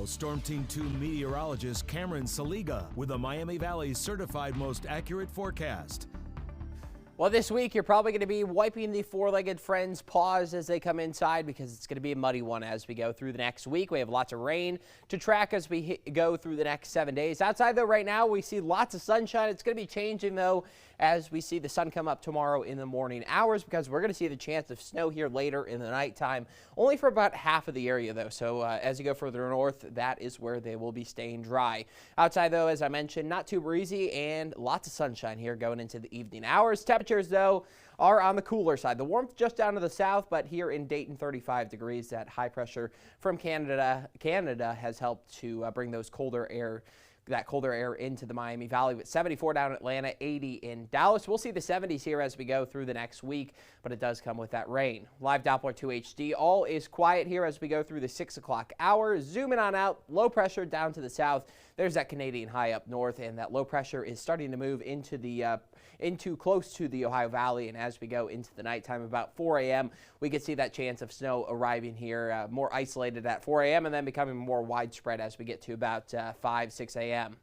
Now, Storm Team 2 meteorologist Cameron Saliga with the Miami Valley's certified most accurate forecast. Well, this week you're probably going to be wiping the four-legged friends' paws as they come inside because it's going to be a muddy one as we go through the next week. We have lots of rain to track as we go through the next 7 days. Outside, though, right now we see lots of sunshine. It's going to be changing, though, as we see the sun come up tomorrow in the morning hours because we're going to see the chance of snow here later in the nighttime, only for about half of the area, though. So as you go further north, that is where they will be staying dry. Outside, though, as I mentioned, not too breezy and lots of sunshine here going into the evening hours. Temperatures, though, are on the cooler side. The warmth just down to the south, but here in Dayton, 35 degrees. That high pressure from Canada has helped to bring those colder air into the Miami Valley. With 74 down in Atlanta, 80 in Dallas. We'll see the 70s here as we go through the next week, but it does come with that rain. Live Doppler 2 HD. All is quiet here as we go through the 6 o'clock hour. Zooming on out, low pressure down to the south. There's that Canadian high up north, and that low pressure is starting to move into close to the Ohio Valley. And as we go into the nighttime, about 4 a.m., we could see that chance of snow arriving here, more isolated at 4 a.m. and then becoming more widespread as we get to about 5, 6 a.m.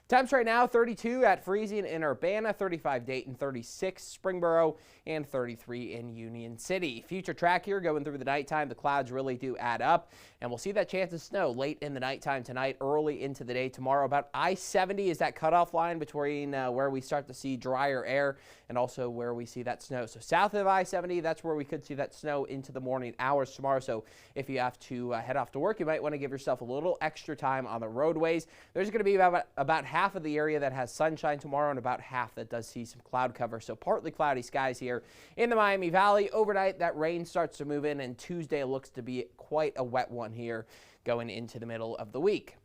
Temps right now, 32 at freezing in Urbana, 35 Dayton, 36 Springboro, and 33 in Union City. Future track here going through the nighttime. The clouds really do add up, and we'll see that chance of snow late in the nighttime tonight, early into the day tomorrow. About I-70 is that cutoff line between where we start to see drier air and also where we see that snow. So south of I-70, that's where we could see that snow into the morning hours tomorrow. So if you have to head off to work, you might want to give yourself a little extra time on the roadways. There's going to be about half of the area that has sunshine tomorrow and about half that does see some cloud cover. So partly cloudy skies here in the Miami Valley. Overnight, that rain starts to move in, and Tuesday looks to be quite a wet one here going into the middle of the week.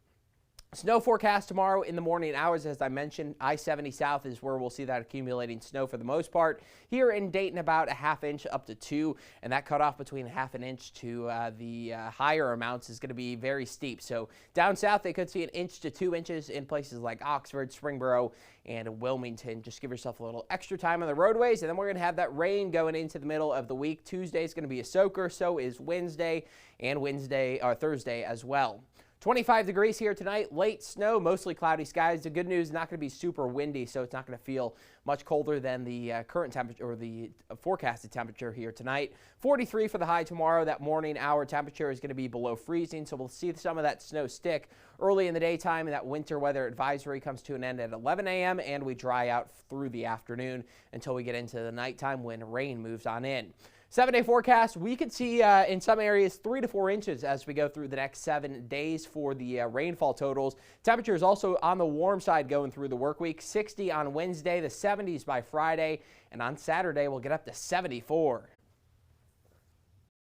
Snow forecast tomorrow in the morning hours. As I mentioned, I-70 south is where we'll see that accumulating snow for the most part. Here in Dayton, about a ½ inch up to 2, and that cutoff between ½ an inch to the higher amounts is going to be very steep. So down south, they could see 1 inch to 2 inches in places like Oxford, Springboro, and Wilmington. Just give yourself a little extra time on the roadways, and then we're going to have that rain going into the middle of the week. Tuesday is going to be a soaker, so is Wednesday, and Thursday as well. 25 degrees here tonight, late snow, mostly cloudy skies. The good news, not going to be super windy, so it's not going to feel much colder than the current temperature or the forecasted temperature here tonight. 43 for the high tomorrow. That morning hour temperature is going to be below freezing, so we'll see some of that snow stick early in the daytime, and that winter weather advisory comes to an end at 11 a.m., and we dry out through the afternoon until we get into the nighttime when rain moves on in. 7-day forecast, we could see in some areas 3 to 4 inches as we go through the next 7 days for the rainfall totals. Temperatures also on the warm side going through the work week. 60 on Wednesday, the 70s by Friday, and on Saturday we'll get up to 74.